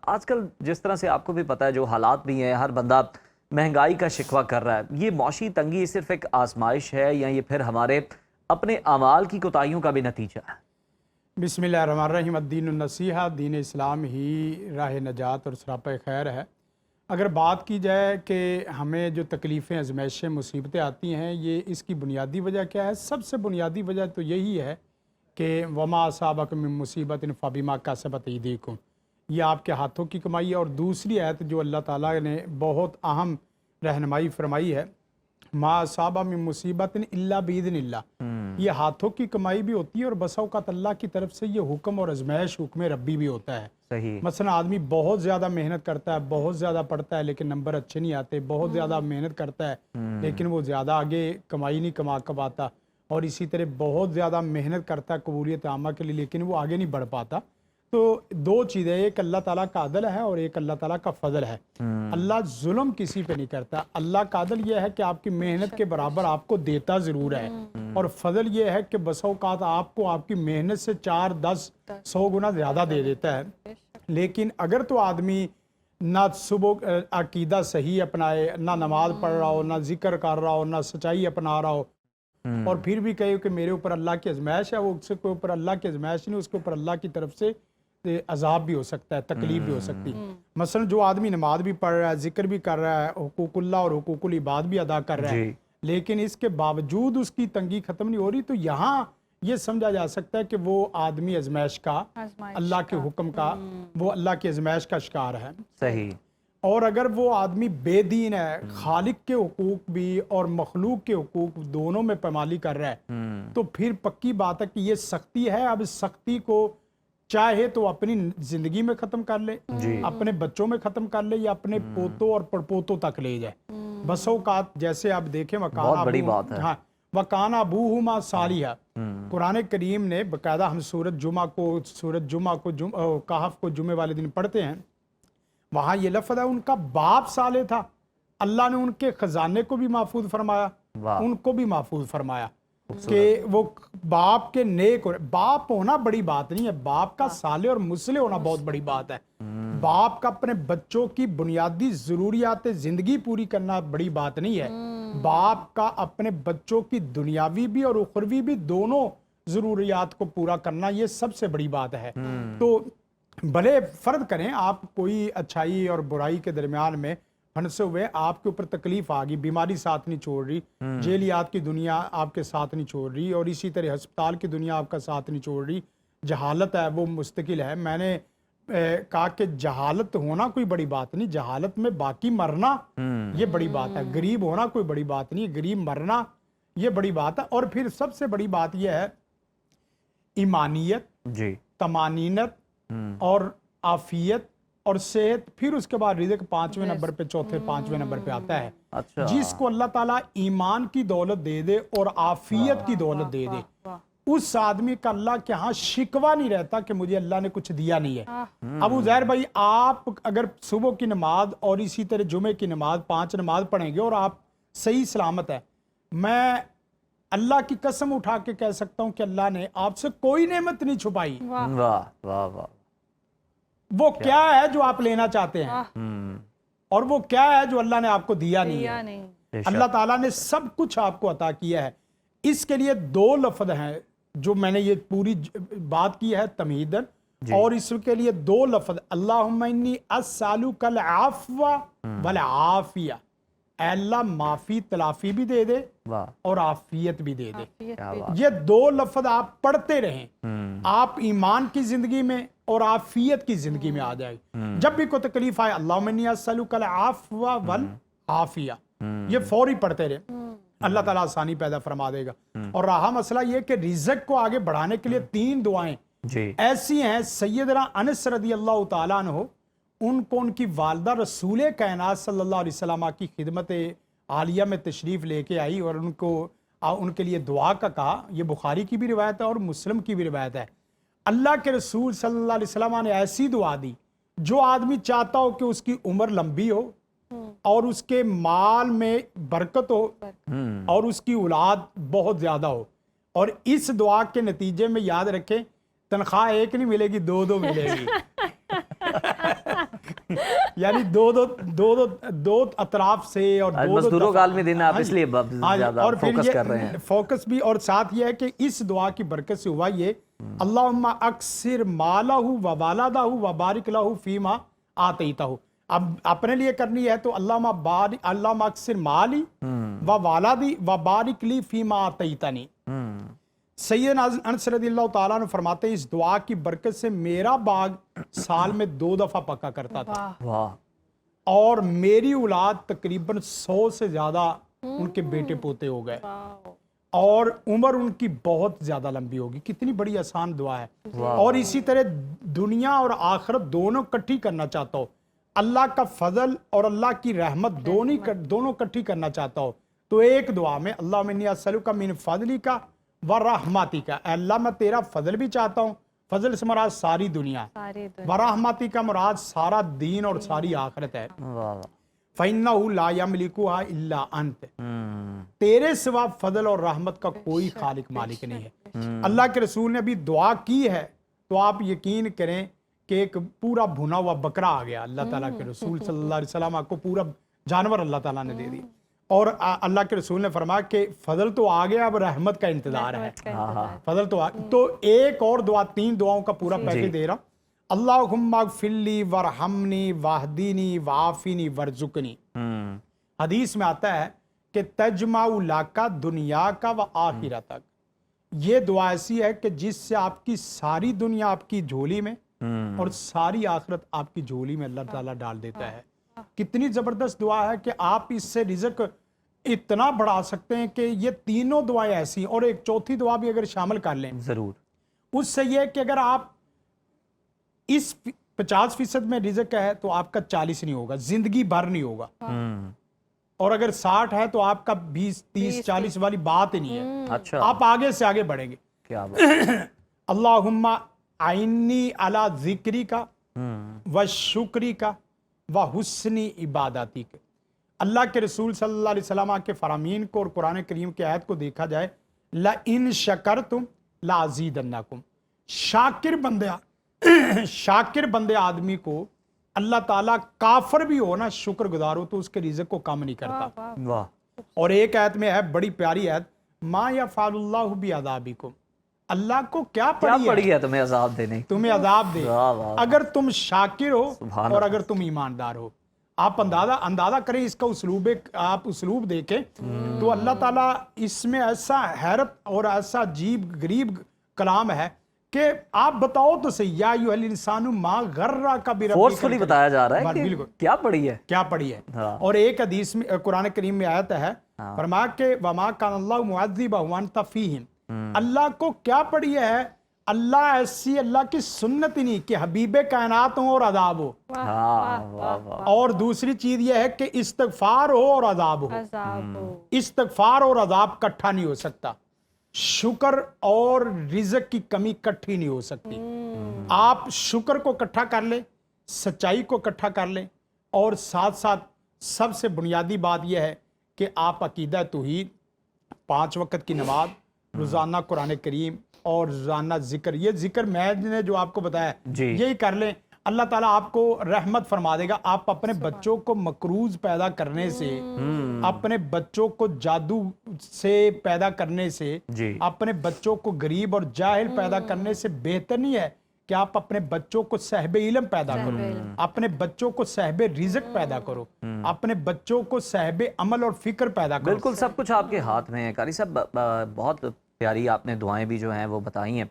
آج کل جس طرح سے آپ کو بھی پتہ ہے جو حالات بھی ہیں، ہر بندہ مہنگائی کا شکوہ کر رہا ہے، یہ معاشی تنگی صرف ایک آزمائش ہے یا یہ پھر ہمارے اپنے اعمال کی کوتاہیوں کا بھی نتیجہ ہے؟ بسم اللہ الرحمن الرحیم۔ الدین النصیحہ، دین اسلام ہی راہ نجات اور سراپہ خیر ہے۔ اگر بات کی جائے کہ ہمیں جو تکلیفیں، آزمائشیں، مصیبتیں آتی ہیں، یہ اس کی بنیادی وجہ کیا ہے؟ سب سے بنیادی وجہ تو یہی ہے کہ وما اصابکم من مصیبت فبما کسبت ایدیکم، یہ آپ کے ہاتھوں کی کمائی ہے۔ اور دوسری آیت جو اللہ تعالیٰ نے بہت اہم رہنمائی فرمائی ہے، ما اصاب من مصیبت الا باذن اللہ، یہ ہاتھوں کی کمائی بھی ہوتی ہے اور بسا اوقات اللہ کی طرف سے یہ حکم اور ازمائش حکم ربی بھی ہوتا ہے۔ صحیح۔ مثلا آدمی بہت زیادہ محنت کرتا ہے، بہت زیادہ پڑھتا ہے لیکن نمبر اچھے نہیں آتے، بہت زیادہ محنت کرتا ہے لیکن وہ زیادہ آگے کمائی نہیں کما پاتا، اور اسی طرح بہت زیادہ محنت کرتا ہے قبولیت عامہ کے لیے لیکن وہ آگے نہیں بڑھ پاتا۔ تو دو چیزیں، ایک اللہ تعالیٰ کا عدل ہے اور ایک اللہ تعالیٰ کا فضل ہے۔ اللہ ظلم کسی پہ نہیں کرتا۔ اللہ کا عدل یہ ہے کہ آپ کی محنت کے برابر آپ کو دیتا ضرور ہے، اور فضل یہ ہے کہ بسا اوقات آپ کو آپ کی محنت سے 4، 10، 100 گنا زیادہ دے دیتا ہے۔ لیکن اگر تو آدمی نہ صبح عقیدہ صحیح اپنائے، نہ نماز پڑھ رہا ہو، نہ ذکر کر رہا ہو، نہ سچائی اپنا رہا ہو، اور پھر بھی کہے کہ میرے اوپر اللہ کی ازمائش ہے، وہ اس کے اوپر اللہ کی ازمائش نہیں، اس کے اوپر اللہ کی طرف سے عذاب بھی ہو سکتا ہے، تکلیف بھی ہو سکتی۔ مثلا جو آدمی نماز بھی پڑھ رہا ہے، ذکر بھی کر رہا ہے، حقوق اللہ اور حقوق العباد بھی ادا کر رہا ہے، لیکن اس کے باوجود اس کی تنگی ختم نہیں ہو رہی، تو یہاں یہ سمجھا جا سکتا ہے کہ وہ آدمی ازمائش کا، اللہ کے حکم کا، وہ اللہ کی ازمائش کا شکار ہے۔ صحیح۔ اور اگر وہ آدمی بے دین ہے، خالق کے حقوق بھی اور مخلوق کے حقوق دونوں میں پامالی کر رہا ہے، تو پھر پکی بات ہے کہ یہ سختی ہے۔ اب اس سختی کو چاہے تو اپنی زندگی میں ختم کر لے، اپنے بچوں میں ختم کر لے، یا اپنے پوتوں اور پڑپوتوں تک لے جائے۔ بس اوقات جیسے آپ دیکھیں بہت بڑی بات ہے۔ وَكَانَ أَبُوهُمَا صَالِحًا، قرآن کریم نے باقاعدہ، ہم سورۃ جمعہ کو کہف کو جمعے والے دن پڑھتے ہیں، وہاں یہ لفظ ہے ان کا باپ صالح تھا، اللہ نے ان کے خزانے کو بھی محفوظ فرمایا، ان کو بھی محفوظ فرمایا کہ وہ باپ کے نیک ہو۔ باپ ہونا بڑی بات نہیں ہے، باپ کا صالح اور مصلح ہونا بہت بڑی بات ہے۔ باپ کا اپنے بچوں کی بنیادی ضروریات زندگی پوری کرنا بڑی بات نہیں ہے، باپ کا اپنے بچوں کی دنیاوی بھی اور اخروی بھی دونوں ضروریات کو پورا کرنا یہ سب سے بڑی بات ہے۔ تو بھلے فرض کریں آپ کوئی اچھائی اور برائی کے درمیان میں پھنسے ہوئے، آپ کے اوپر تکلیف آ گئی، بیماری ساتھ نہیں چھوڑ رہی، جیلیات کی دنیا آپ کے ساتھ نہیں چھوڑ رہی، اور اسی طرح ہسپتال کی دنیا آپ کا ساتھ نہیں چھوڑ رہی، جہالت ہے وہ مستقل ہے۔ میں نے کہا کہ جہالت ہونا کوئی بڑی بات نہیں، جہالت میں باقی مرنا یہ بڑی بات ہے۔ غریب ہونا کوئی بڑی بات نہیں، غریب مرنا یہ بڑی بات ہے۔ اور پھر سب سے بڑی بات یہ ہے ایمانیت، طمانینت اور عافیت اور صحت، پھر اس کے بعد رزق 5ویں نمبر پہ، چوتھے 5ویں نمبر پہ آتا ہے۔ جس کو اللہ تعالیٰ ایمان کی دولت دے دے اور عافیت کی دولت دے دے، اس آدمی کا اللہ کے ہاں شکوہ نہیں رہتا کہ مجھے اللہ نے کچھ دیا نہیں ہے۔ ابو زہر بھائی، آپ اگر صبح کی نماز اور اسی طرح جمعے کی نماز 5 نماز پڑھیں گے اور آپ صحیح سلامت ہے، میں اللہ کی قسم اٹھا کے کہہ سکتا ہوں کہ اللہ نے آپ سے کوئی نعمت نہیں چھپائی۔ واہ واہ واہ۔ وہ کیا ہے جو آپ لینا چاہتے ہیں، اور وہ کیا ہے جو اللہ نے آپ کو دیا نہیں ہے۔ اللہ تعالیٰ نے سب کچھ آپ کو عطا کیا ہے۔ اس کے لیے 2 لفظ ہیں جو میں نے یہ پوری بات کی ہے تمہیدن، اور اس کے لیے 2 لفظ، اللہم انی اسالک العفو والعافیہ، اے اللہ معافی تلافی بھی دے دے اور عافیت بھی دے دے۔ یہ 2 لفظ آپ پڑھتے رہیں، آپ ایمان کی زندگی میں اور عافیت کی زندگی میں آ جائے۔ جب بھی کوئی تکلیف آئے، اللہم انی اسالک العفو والعافیہ، یہ فوری پڑھتے رہیں، اللہ تعالیٰ آسانی پیدا فرما دے گا۔ اور رہا مسئلہ یہ کہ رزق کو آگے بڑھانے کے لیے 3 دعائیں ایسی ہیں۔ سیدنا انس رضی اللہ تعالیٰ عنہ، ان کو ان کی والدہ رسول کائنات صلی اللہ علیہ وسلم کی خدمت عالیہ میں تشریف لے کے آئی اور ان کے لیے دعا کا کہا۔ یہ بخاری کی بھی روایت ہے اور مسلم کی بھی روایت ہے۔ اللہ کے رسول صلی اللہ علیہ وسلم نے ایسی دعا دی، جو آدمی چاہتا ہو کہ اس کی عمر لمبی ہو اور اس کے مال میں برکت ہو اور اس کی اولاد بہت زیادہ ہو، اور اس دعا کے نتیجے میں یاد رکھیں تنخواہ 1 نہیں ملے گی، 2 ملے گی۔ یعنی دو اطراف سے اور آج دو مزدوروں کا عالمی دن ہے، آپ ہاں اس جی، لیے ہاں جی، زیادہ اور پھر فوکس یہ کر رہے ہیں۔ فوکس بھی، اور ساتھ یہ ہے کہ اس دعا کی برکت سے ہوا یہ اللہم اکثر مالہ و والدہ و بارک لہ فیما آتیتہ۔ اب اپنے لیے کرنی ہے تو اللہم اکثر مالی و والدی و بارک لی فیما آتیتنی۔ سیدنا انس رضی اللہ تعالیٰ عنہ فرماتے ہیں اس دعا کی برکت سے میرا باغ سال میں 2 دفعہ پکا کرتا تھا، واہ، اور میری اولاد تقریباً 100 سے زیادہ ان کے بیٹے پوتے ہو گئے، اور عمر ان کی بہت زیادہ لمبی ہوگی۔ کتنی بڑی آسان دعا ہے۔ اور اسی طرح دنیا اور آخرت دونوں کٹھی کرنا چاہتا ہو، اللہ کا فضل اور اللہ کی رحمت دونوں کٹھی کرنا چاہتا ہو، تو ایک دعا میں اللہم انی اسألک من فضلک و رحمتک، اے اللہ میں تیرا فضل بھی چاہتا ہوں، فضل سے مراد ساری دنیا، و رحمتی کا مراد سارا دین اور ساری آخرت ہے۔ واہ، فَإِنَّهُ لَا يَمْلِكُهَا إِلَّا أَنْتَ، تیرے سوا فضل اور رحمت کا کوئی خالق مالک نہیں ہے۔ اللہ کے رسول نے ابھی دعا کی ہے تو آپ یقین کریں کہ ایک پورا بھنا ہوا بکرا آ گیا، اللہ تعالیٰ کے رسول صلی اللہ علیہ وسلم کو پورا جانور اللہ تعالیٰ نے دے دی، اور اللہ کے رسول نے فرمایا کہ فضل تو آ گیا، اب رحمت کا انتظار ہے۔ فضل تو ایک اور دعا، 3 دعاؤں کا پورا پیکج دے رہا ہوں۔ اللہم اغفر لی ورحمنی واہدینی وعافینی ورزقنی۔ حدیث میں آتا ہے کہ تجمع لک دنیا کا و آخرتک، یہ دعا ایسی ہے کہ جس سے آپ کی ساری دنیا آپ کی جھولی میں اور ساری آخرت آپ کی جھولی میں اللہ تعالیٰ ڈال دیتا ہے۔ کتنی زبردست دعا ہے کہ آپ اس سے رزق اتنا بڑھا سکتے ہیں کہ یہ تینوں دعائیں ایسی، اور ایک چوتھی دعا بھی اگر شامل کر لیں ضرور، اس سے یہ کہ اگر آپ اس 50% میں رزق ہے تو آپ کا 40 نہیں ہوگا، زندگی بھر نہیں ہوگا، اور اگر 60 ہے تو آپ کا 20 30 40 والی بات ہی نہیں ہے، اچھا، آپ آگے سے آگے بڑھیں گے۔ کیا بات، اللہم اعنی علی ذکری کا و شکری کا و حسن عبادتی کا۔ اللہ کے رسول صلی اللہ علیہ وسلم کے فرامین کو اور قرآن کریم کی آیت کو دیکھا جائے، لَإِن شَكَرْتُمْ لَأَزِيدَنَّكُمْ، شاکر بندے آدمی کو اللہ تعالیٰ کافر بھی ہو نا، شکر گزار ہو تو اس کے رزق کو کم نہیں کرتا۔ واہ، اور ایک آیت میں ہے، بڑی پیاری آیت، ما یفعل اللہ بعذابکم، اللہ کو کیا پڑی ہے تمہیں عذاب دینے کی؟ تمہیں عذاب دے واہ، واہ، اگر تم شاکر ہو سبحان اور اگر تم ایماندار ہو۔ آپ اندازہ کریں اس کا آپ اسلوب دیکھیں تو اللہ تعالیٰ اس میں ایسا حیرت اور ایسا عجیب غریب کلام ہے کہ آپ بتاؤ تو صحیح، یا ایھا الانسان ما غرک بربک، فورسفلی بتایا جا رہا ہے کہ بالکل کیا پڑی ہے، کیا پڑھی ہے۔ ہاں، اور ایک حدیث میں قرآن کریم میں آیت ہے، فرمایا کہ وما کان اللہ معذبہم وانت فیہم، اللہ کو کیا پڑھی ہے، اللہ ایسی اللہ کی سنت ہی نہیں کہ حبیب کائنات ہوں اور عذاب ہو، ہاں، واہ، واہ، اور دوسری چیز یہ ہے کہ استغفار ہو اور عذاب ہو، استغفار اور عذاب کٹھا نہیں ہو سکتا، شکر اور رزق کی کمی کٹھی نہیں ہو سکتی۔ آپ شکر کو کٹھا کر لیں، سچائی کو کٹھا کر لیں، اور ساتھ ساتھ سب سے بنیادی بات یہ ہے کہ آپ عقیدہ توحید، 5 وقت کی نماز، روزانہ قرآن کریم اور روزانہ ذکر، یہ ذکر میں نے جو آپ کو بتایا جی، یہی کر لیں، اللہ تعالیٰ آپ کو رحمت فرما دے گا۔ آپ اپنے بچوں کو مکروز پیدا کرنے سے، اپنے بچوں کو جادو سے پیدا کرنے سے، جی، اپنے بچوں کو غریب اور جاہل پیدا کرنے سے بہتر نہیں ہے کہ آپ اپنے بچوں کو صاحب علم پیدا کرو، اپنے بچوں کو صاحب رزق پیدا کرو، اپنے بچوں کو صاحب عمل اور فکر پیدا کرو۔ بالکل سب کچھ آپ کے ہاتھ میں ہے۔ قاری صاحب بہت پیاری آپ نے دعائیں بھی جو ہیں وہ بتائی ہیں،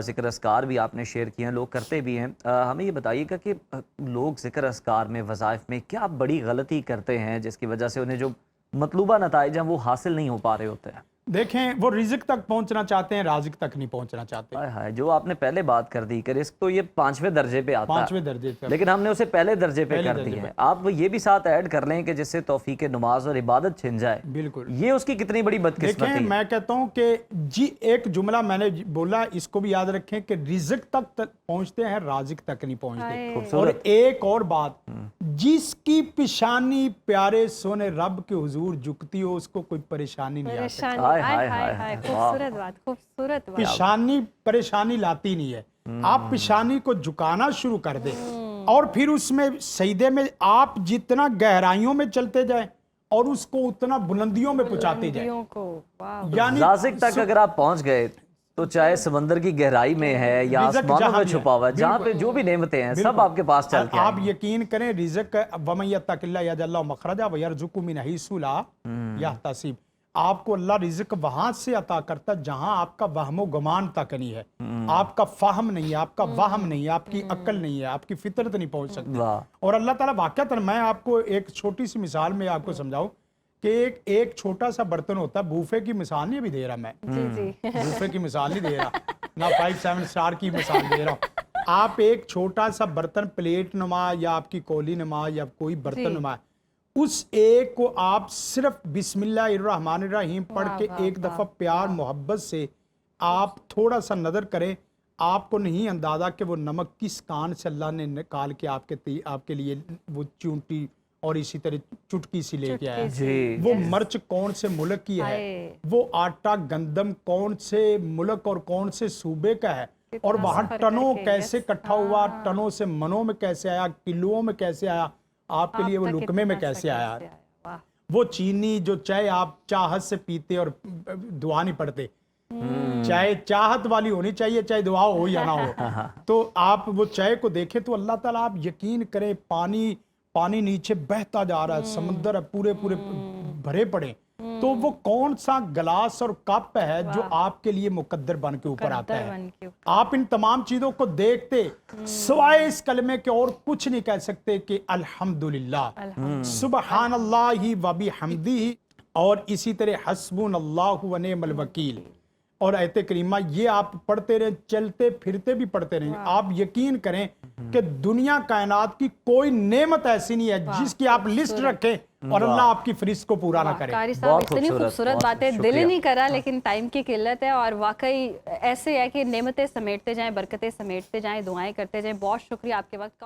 ذکر اذکار بھی آپ نے شیئر کیے ہیں، لوگ کرتے بھی ہیں۔ ہمیں یہ بتائیے گا کہ لوگ ذکر اذکار میں، وظائف میں کیا بڑی غلطی کرتے ہیں جس کی وجہ سے انہیں جو مطلوبہ نتائج ہیں وہ حاصل نہیں ہو پا رہے ہوتے ہیں؟ دیکھیں، وہ رزق تک پہنچنا چاہتے ہیں، رازق تک نہیں پہنچنا چاہتے۔ ہائے، جو آپ نے پہلے بات کر دی کہ رزق تو یہ 5ویں درجے پہ آتا ہے، 5ویں درجے پہ، لیکن ہم نے اسے پہلے درجے پہ کر دی ہے۔ آپ یہ بھی ساتھ ایڈ کر لیں کہ جس سے توفیق نماز اور عبادت چھن جائے، بالکل، یہ اس کی کتنی بڑی بدقسمتی دیکھیں ہے۔ میں کہتا ہوں کہ جی ایک جملہ میں نے بولا، اس کو بھی یاد رکھیں کہ رزق تک پہنچتے ہیں، رازق تک نہیں پہنچتے۔ اور ایک اور بات، جس کی پیشانی پیارے سونے رب کے حضور جھکتی ہو اس کو کوئی پریشانی نہیں آتی۔ خوبصورت بات، خوبصورت بات۔ پیشانی پریشانی لاتی نہیں ہے، آپ پیشانی کو جھکانا شروع کر دیں اور پھر اس میں سجدے میں آپ جتنا گہرائیوں میں چلتے جائیں اور اس کو اتنا بلندیوں میں پہنچاتے جائیں. یعنی رازق تک اگر آپ پہنچ گئے تو چاہے سمندر کی گہرائی میں ہے یا آسمانوں میں چھپا ہوا ہے، جہاں پہ جو بھی نعمتیں ہیں سب آپ کے پاس چل کے آپ یقین کریں رزق وَمَن يَتَّقِ اللَّهَ يَجْعَل لَهُ مَخْرَجًا وَيَرْزُقْهُ مِنْ حَيْثُ لَا يَحْتَسِبُ. آپ کو اللہ رزق وہاں سے عطا کرتا جہاں آپ کا وہم و گمان تک نہیں ہے، آپ کا فہم نہیں ہے، آپ کا وہم نہیں ہے، آپ کی عقل نہیں ہے، آپ کی فطرت نہیں پہنچ سکتی. اور اللہ تعالیٰ واقعتاً میں آپ کو ایک چھوٹی سی مثال میں آپ کو سمجھاؤں کہ ایک چھوٹا سا برتن ہوتا ہے. بوفے کی مثال نہیں ابھی دے رہا میں، بوفے کی مثال نہیں دے رہا نہ 5-7 اسٹار کی مثال دے رہا ہوں. آپ ایک چھوٹا سا برتن پلیٹ نما یا آپ کی کولی نما یا کوئی برتن نما، اس ایک کو آپ صرف بسم اللہ الرحمن الرحیم پڑھ کے ایک دفعہ پیار محبت سے آپ تھوڑا سا نظر کریں، آپ کو نہیں اندازہ کہ وہ نمک کس کان سے اللہ نے نکال کے آپ کے لیے وہ چونٹی اور اسی طرح چٹکی سی لے کے آیا. وہ مرچ کون سے ملک کی ہے، وہ آٹا گندم کون سے ملک اور کون سے صوبے کا ہے، اور وہاں ٹنوں کیسے کٹھا ہوا، ٹنوں سے منوں میں کیسے آیا، کلوؤں میں کیسے آیا، آپ کے لیے وہ لقمے میں کیسے آیا. وہ چینی جو چائے آپ چاہت سے پیتے اور دعا نہیں پڑھتے، چائے چاہت والی ہونی چاہیے چاہے دعا ہو یا نہ ہو. تو آپ وہ چائے کو دیکھیں تو اللہ تعالیٰ آپ یقین کریں پانی نیچے بہتا جا رہا ہے، سمندر ہے پورے بھرے پڑے، تو وہ کون سا گلاس اور کپ ہے جو آپ کے لیے مقدر بن کے اوپر آتا ہے. آپ ان تمام چیزوں کو دیکھتے سوائے اس کلمے کے اور کچھ نہیں کہہ سکتے کہ الحمدللہ، سبحان اللہ و بحمدہ، اور اسی طرح حسبنا اللہ و نعم الوکیل. اور آیت کریمہ یہ آپ پڑھتے رہیں، چلتے پھرتے بھی پڑھتے رہیں. آپ یقین کریں کہ دنیا کائنات کی کوئی نعمت ایسی نہیں ہے جس کی آپ لسٹ رکھیں اور اللہ آپ کی فہرست کو پورا نہ کرے. قاری صاحب اتنی خوبصورت باتیں، دل ہی نہیں کر رہا لیکن ٹائم کی قلت ہے، اور واقعی ایسے ہے کہ نعمتیں سمیٹتے جائیں، برکتیں سمیٹتے جائیں، دعائیں کرتے جائیں. بہت شکریہ آپ کے وقت کا.